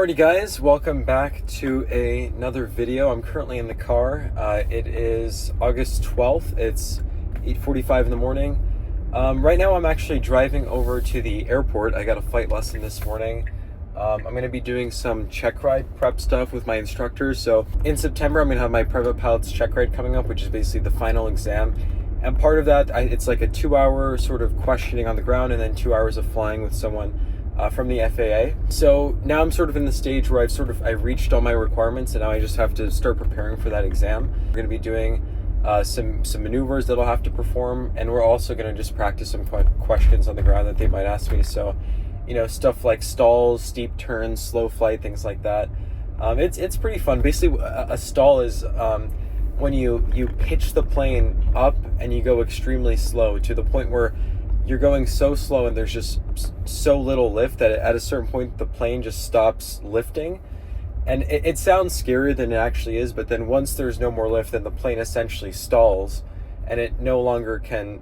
Alrighty guys, welcome back to another video. I'm currently in the car. It is August 12th. It's 8:45 in the morning. Right now I'm actually driving over to the airport. I got a flight lesson this morning. I'm going to be doing some check ride prep stuff with my instructors. So in September I'm going to have my private pilot's check ride coming up, which is basically the final exam. And part of that, it's like a 2-hour sort of questioning on the ground and then 2 hours of flying with someone from the FAA. So now I'm sort of in the stage where I've reached all my requirements, and now I just have to start preparing for that exam. We're going to be doing some maneuvers that I'll have to perform, and we're also going to just practice some questions on the ground that they might ask me. So, you know, stuff like stalls, steep turns, slow flight, things like that. It's pretty fun. Basically, a stall is when you pitch the plane up and you go extremely slow to the point where you're going so slow and there's just so little lift that at a certain point the plane just stops lifting. And it sounds scarier than it actually is, but then once there's no more lift, then the plane essentially stalls and it no longer can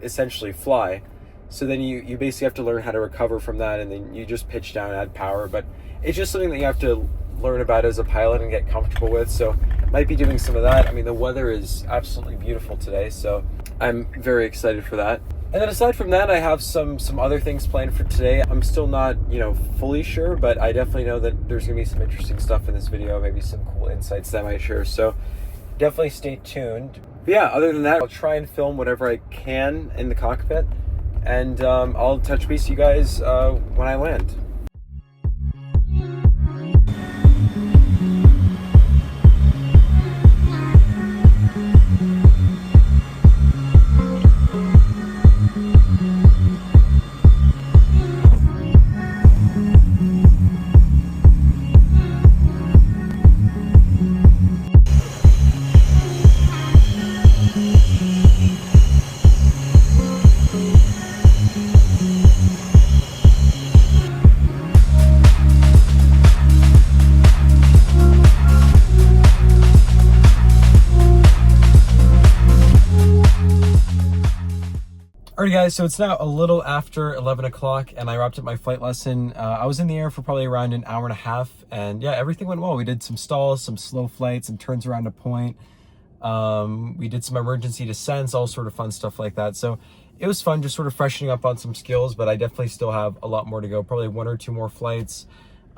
essentially fly. So then you basically have to learn how to recover from that, and then you just pitch down, add power. But it's just something that you have to learn about as a pilot and get comfortable with. So might be doing some of that. I mean, the weather is absolutely beautiful today, so I'm very excited for that. And then aside from that, I have some other things planned for today. I'm still not, fully sure, but I definitely know that there's gonna be some interesting stuff in this video, maybe some cool insights that I might share. So definitely stay tuned. But yeah, other than that, I'll try and film whatever I can in the cockpit, and I'll touch base with you guys when I land. Alright guys, so it's now a little after 11 o'clock and I wrapped up my flight lesson. I was in the air for probably around an hour and a half, and yeah, everything went well. We did some stalls, some slow flights, some turns around a point. We did some emergency descents, all sort of fun stuff like that. So it was fun just sort of freshening up on some skills, but I definitely still have a lot more to go. Probably 1 or 2 more flights,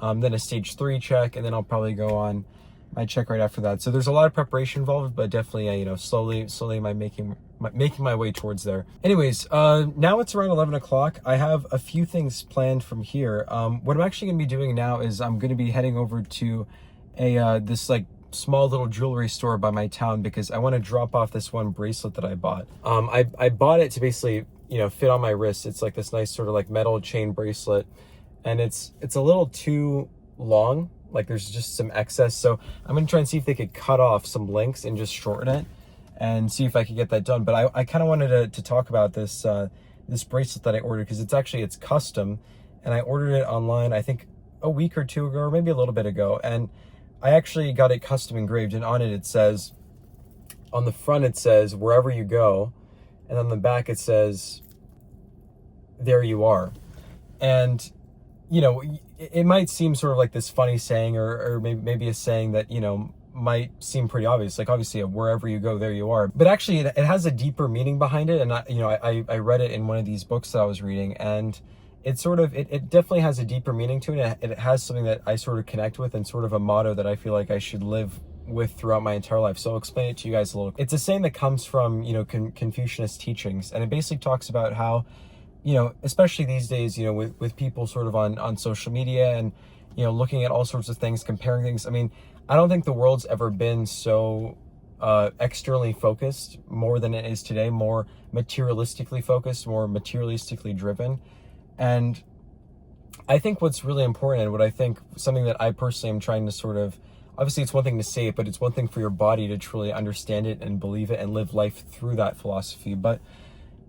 then a stage 3 check, and then I'll probably go on my check right after that. So there's a lot of preparation involved, but definitely, slowly I'm making my way towards there. Anyways, now it's around 11 o'clock. I have a few things planned from here. What I'm actually gonna be doing now is I'm gonna be heading over to this like small little jewelry store by my town, because I want to drop off this one bracelet that I bought. I bought it to basically, fit on my wrist. It's like this nice sort of like metal chain bracelet, and it's a little too long. Like there's just some excess. So I'm gonna try and see if they could cut off some links and just shorten it and see if I could get that done. But I kind of wanted to talk about this this bracelet that I ordered, because it's custom, and I ordered it online I think a week or 2 ago, or maybe a little bit ago, and I actually got it custom engraved, and on it says, on the front it says "wherever you go," and on the back it says "there you are." And it might seem sort of like this funny saying, or maybe a saying that might seem pretty obvious, like obviously wherever you go, there you are. But actually it has a deeper meaning behind it, and I read it in one of these books that I was reading, and it definitely has a deeper meaning to it, and it has something that I sort of connect with, and sort of a motto that I feel like I should live with throughout my entire life. So I'll explain it to you guys a little. It's a saying that comes from Confucianist teachings, and it basically talks about how, especially these days, with people sort of on social media and, looking at all sorts of things, comparing things. I mean, I don't think the world's ever been so externally focused more than it is today, more materialistically focused, more materialistically driven. And I think what's really important, and what I think something that I personally am trying to sort of, obviously it's one thing to say it, but it's one thing for your body to truly understand it and believe it and live life through that philosophy. But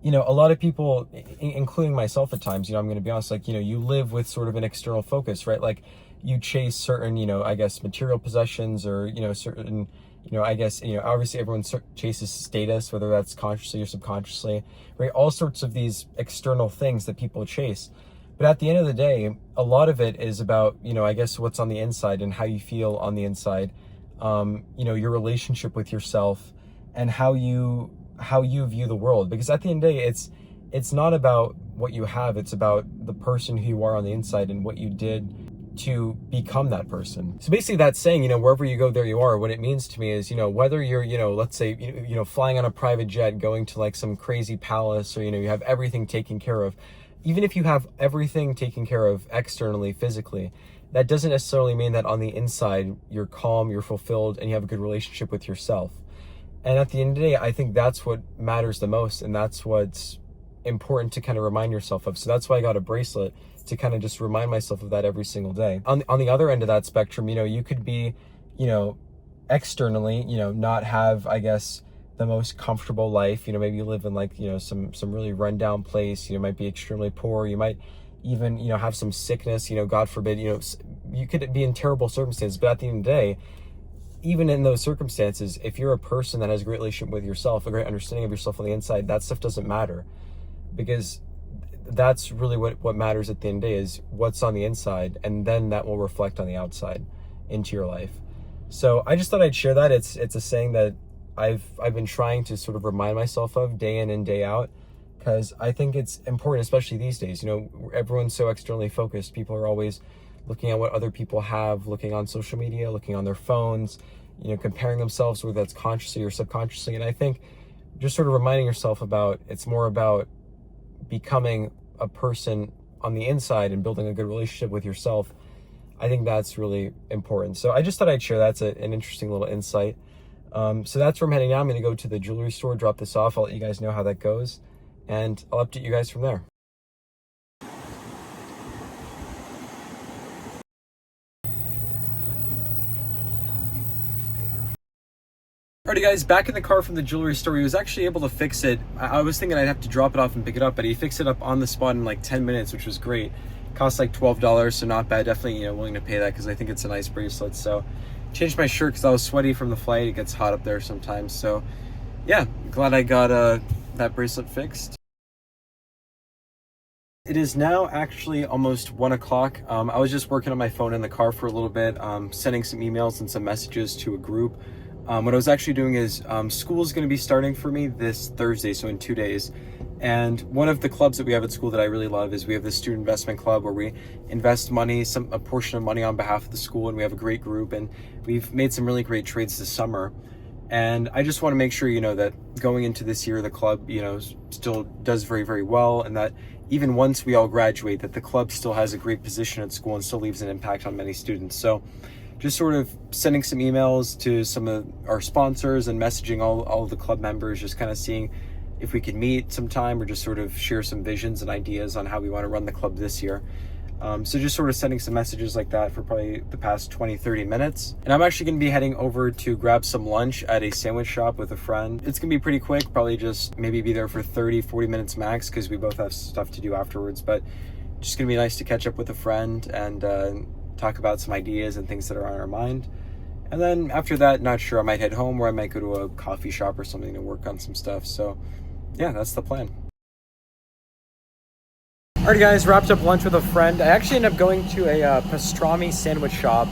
a lot of people, including myself at times, I'm going to be honest, like, you live with sort of an external focus, right? Like you chase certain, I guess, material possessions, or, certain, I guess, obviously everyone chases status, whether that's consciously or subconsciously, right? All sorts of these external things that people chase. But at the end of the day, a lot of it is about, I guess what's on the inside and how you feel on the inside. Your relationship with yourself and how you view the world. Because at the end of the day, it's not about what you have, it's about the person who you are on the inside and what you did to become that person. So basically that's saying, wherever you go, there you are. What it means to me is, whether you're, let's say, flying on a private jet, going to like some crazy palace, or, you have everything taken care of, even if you have everything taken care of externally, physically, that doesn't necessarily mean that on the inside, you're calm, you're fulfilled, and you have a good relationship with yourself. And at the end of the day, I think that's what matters the most. And that's what's important to kind of remind yourself of. So that's why I got a bracelet, to kind of just remind myself of that every single day. On the other end of that spectrum, you could be, externally, not have, I guess, the most comfortable life. Maybe you live in like, some really rundown place. You might be extremely poor. You might even, have some sickness, God forbid, you could be in terrible circumstances. But at the end of the day, even in those circumstances, if you're a person that has a great relationship with yourself, a great understanding of yourself on the inside, that stuff doesn't matter. Because that's really what matters at the end of the day, is what's on the inside, and then that will reflect on the outside into your life. So I just thought I'd share that. It's a saying that I've been trying to sort of remind myself of day in and day out, because I think it's important, especially these days. Everyone's so externally focused. People are always looking at what other people have, looking on social media, looking on their phones, comparing themselves, whether that's consciously or subconsciously. And I think just sort of reminding yourself it's more about becoming a person on the inside and building a good relationship with yourself. I think that's really important. So I just thought I'd share that's an interesting little insight. So that's where I'm heading now. I'm going to go to the jewelry store, drop this off. I'll let you guys know how that goes, and I'll update you guys from there. Alrighty guys, back in the car from the jewelry store. He was actually able to fix it. I was thinking I'd have to drop it off and pick it up, but he fixed it up on the spot in like 10 minutes, which was great. Cost like $12, so not bad. Definitely, willing to pay that because I think it's a nice bracelet. So changed my shirt because I was sweaty from the flight. It gets hot up there sometimes. So yeah, glad I got that bracelet fixed. It is now actually almost 1 o'clock. I was just working on my phone in the car for a little bit, sending some emails and some messages to a group. What I was actually doing is school is going to be starting for me this Thursday, so in 2 days. And one of the clubs that we have at school that I really love is we have the student investment club, where we invest money, a portion of money on behalf of the school, and we have a great group, and we've made some really great trades this summer. And I just want to make sure, that going into this year, the club, still does very, very well, and that even once we all graduate, that the club still has a great position at school and still leaves an impact on many students. So just sort of sending some emails to some of our sponsors and messaging all of the club members, just kind of seeing if we could meet sometime or just sort of share some visions and ideas on how we want to run the club this year. So just sort of sending some messages like that for probably the past 20-30 minutes. And I'm actually going to be heading over to grab some lunch at a sandwich shop with a friend. It's going to be pretty quick, probably just maybe be there for 30-40 minutes max, because we both have stuff to do afterwards. But just going to be nice to catch up with a friend and talk about some ideas and things that are on our mind. And then after that, not sure, I might head home, or I might go to a coffee shop or something to work on some stuff. So yeah, that's the plan. Alright guys, wrapped up lunch with a friend. I actually ended up going to a pastrami sandwich shop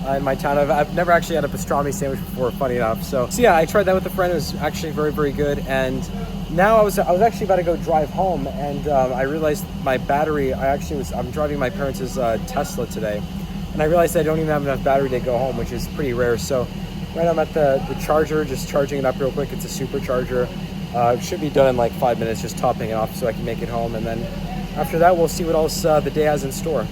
in my town. I've never actually had a pastrami sandwich before, funny enough. So yeah, I tried that with a friend. It was actually very, very good. And now I was actually about to go drive home, and I realized my battery, I'm driving my parents' Tesla today, and I realized I don't even have enough battery to go home, which is pretty rare. So right now I'm at the charger, just charging it up real quick. It's a supercharger. It should be done in like 5 minutes, just topping it off so I can make it home. And then after that, we'll see what else the day has in store.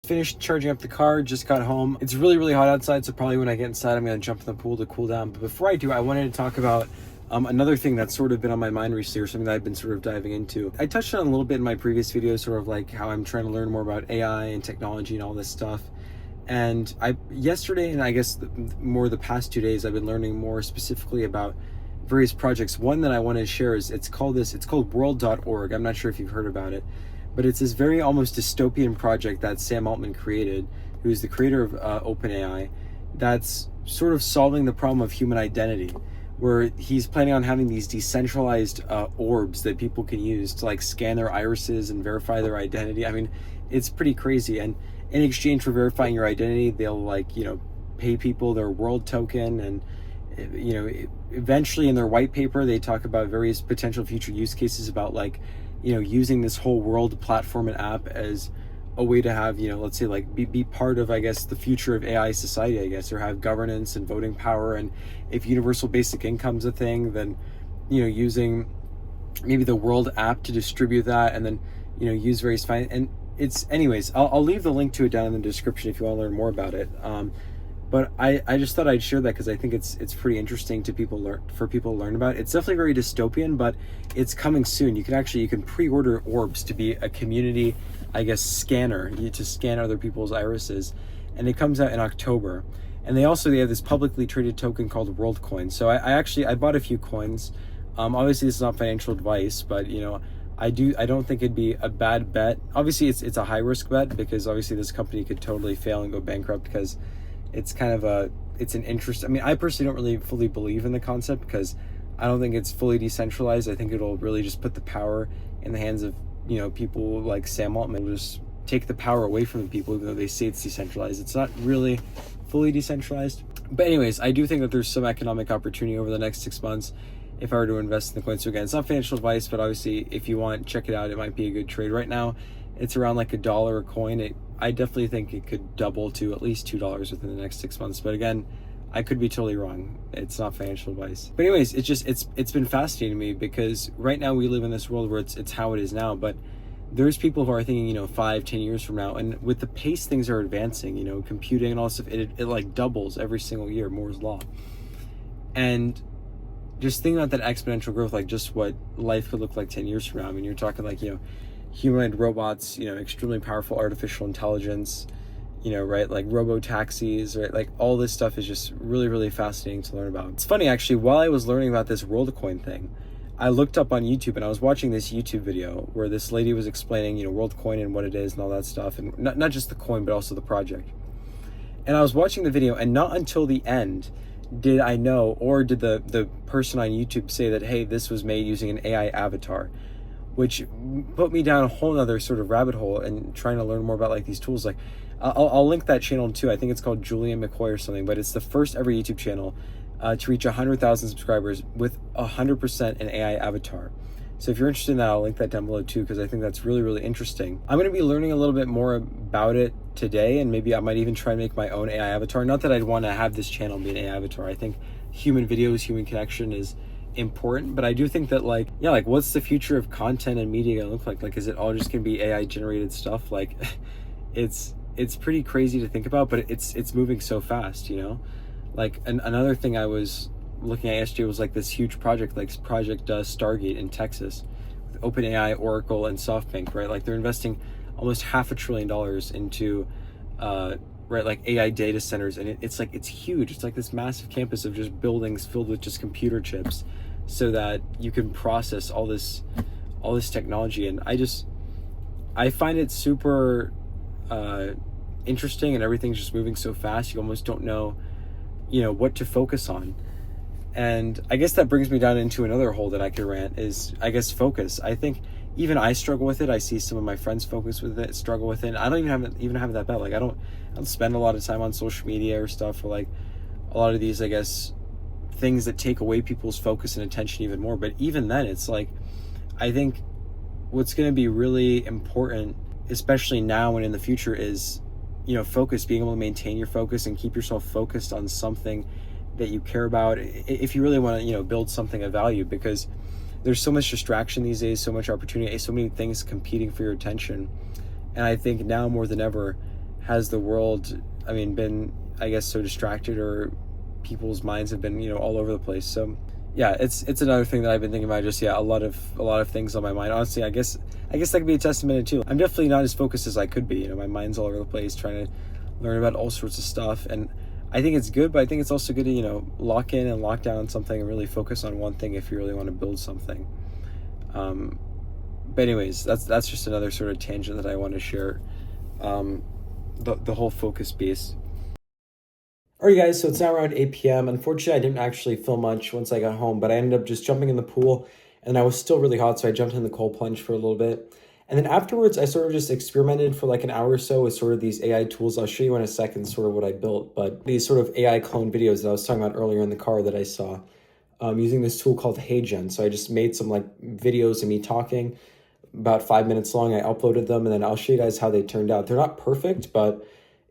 Finished charging up the car, just got home. It's really, really hot outside, so probably when I get inside, I'm going to jump in the pool to cool down. But before I do, I wanted to talk about another thing that's sort of been on my mind recently, or something that I've been sort of diving into. I touched on a little bit in my previous video, sort of like how I'm trying to learn more about AI and technology and all this stuff. And yesterday, and I guess more the past 2 days, I've been learning more specifically about various projects. One that I want to share is it's called world.org. I'm not sure if you've heard about it, but it's this very almost dystopian project that Sam Altman created, who's the creator of OpenAI, that's sort of solving the problem of human identity, where he's planning on having these decentralized orbs that people can use to like scan their irises and verify their identity. I mean, it's pretty crazy. And in exchange for verifying your identity, they'll like, you know, pay people their world token. And you know, eventually in their white paper they talk about various potential future use cases about like, you know, using this whole world platform and app as a way to have, you know, let's say like be part of, I guess, the future of AI society, I guess, or have governance and voting power. And if universal basic income's a thing, then, you know, using maybe the world app to distribute that, and then, you know, use various and it's, anyways, I'll leave the link to it down in the description if you want to learn more about it. But I just thought I'd share that because I think it's pretty interesting to people to learn about. It's definitely very dystopian, but it's coming soon. You can pre-order orbs to be a community, I guess, scanner, to scan other people's irises, and it comes out in October. And they have this publicly traded token called WorldCoin. So I bought a few coins. Obviously this is not financial advice, but you know, I don't think it'd be a bad bet. Obviously it's a high risk bet because obviously this company could totally fail and go bankrupt because it's kind of it's an interest. I mean, I personally don't really fully believe in the concept because I don't think it's fully decentralized. I think it'll really just put the power in the hands of, you know, people like Sam Altman. It'll just take the power away from the people, even though they say it's decentralized. It's not really fully decentralized. But anyways, I do think that there's some economic opportunity over the next 6 months if I were to invest in the coin. So again, it's not financial advice, but obviously if you want, check it out. It might be a good trade. Right now, it's around like $1 a coin. I definitely think it could double to at least $2 within the next 6 months. But again, I could be totally wrong. It's not financial advice. But anyways, it's been fascinating to me because right now we live in this world where it's how it is now. But there's people who are thinking, you know, 5-10 years from now, and with the pace things are advancing, you know, computing and all this stuff, it like doubles every single year, Moore's law. And just thinking about that exponential growth, like just what life could look like 10 years from now. I mean, you're talking like, you know, humanoid robots, you know, extremely powerful artificial intelligence, you know, right? Like robo-taxis, right? Like all this stuff is just really, really fascinating to learn about. It's funny, actually, while I was learning about this WorldCoin thing, I looked up on YouTube and I was watching this YouTube video where this lady was explaining, you know, WorldCoin and what it is and all that stuff. And not just the coin, but also the project. And I was watching the video, and not until the end did I know, or did the person on YouTube say that, hey, this was made using an AI avatar, which put me down a whole other sort of rabbit hole and trying to learn more about like these tools. Like I'll link that channel too. I think it's called Julian McCoy or something, but it's the first ever YouTube channel to reach 100,000 subscribers with 100% an AI avatar. So if you're interested in that, I'll link that down below too, because I think that's really, really interesting. I'm going to be learning a little bit more about it today, and maybe I might even try and make my own AI avatar. Not that I'd want to have this channel be an AI avatar. I think human videos, human connection is important, but I do think that like, yeah, like what's the future of content and media gonna look like? Like, is it all just gonna be AI generated stuff? Like it's pretty crazy to think about, but it's moving so fast, you know? Like another thing I was looking at yesterday was like this huge project, like Project Stargate in Texas with OpenAI, Oracle, and SoftBank, right? Like they're investing almost $500 billion into right, like AI data centers, and it's like, it's huge. It's like this massive campus of just buildings filled with just computer chips so that you can process all this technology. And I find it super interesting, and everything's just moving so fast you almost don't know, you know, what to focus on. And I guess that brings me down into another hole that I could rant is, I guess, focus. I think even I struggle with it. I see some of my friends struggle with it. I don't even have it that bad. Like I don't spend a lot of time on social media or stuff, or like a lot of these, I guess, things that take away people's focus and attention even more. But even then, it's like, I think what's going to be really important, especially now and in the future, is, you know, focus, being able to maintain your focus and keep yourself focused on something that you care about if you really want to, you know, build something of value, because there's so much distraction these days, so much opportunity, so many things competing for your attention. And I think now more than ever has the world, I mean, been, I guess, so distracted, or people's minds have been, you know, all over the place. So yeah, it's another thing that I've been thinking about. Just, yeah, a lot of things on my mind. Honestly, I guess that could be a testament too. I'm definitely not as focused as I could be. You know, my mind's all over the place trying to learn about all sorts of stuff. And I think it's good, but I think it's also good to, you know, lock in and lock down on something and really focus on one thing if you really want to build something. But anyways, that's just another sort of tangent that I want to share. The whole focus piece. Alright guys, so it's now around 8 p.m. Unfortunately, I didn't actually film much once I got home, but I ended up just jumping in the pool and I was still really hot, so I jumped in the cold plunge for a little bit. And then afterwards, I sort of just experimented for like an hour or so with sort of these AI tools. I'll show you in a second sort of what I built, but these sort of AI clone videos that I was talking about earlier in the car that I saw using this tool called HeyGen. So I just made some like videos of me talking about 5 minutes long. I uploaded them and then I'll show you guys how they turned out. They're not perfect, but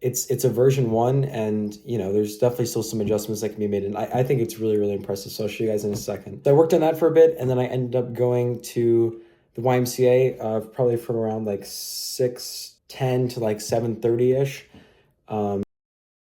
it's a version one, and you know there's definitely still some adjustments that can be made, and I think it's really really impressive. So I'll show you guys in a second. So I worked on that for a bit, and then I ended up going to the YMCA probably from around like 6:10 to like 7:30 ish.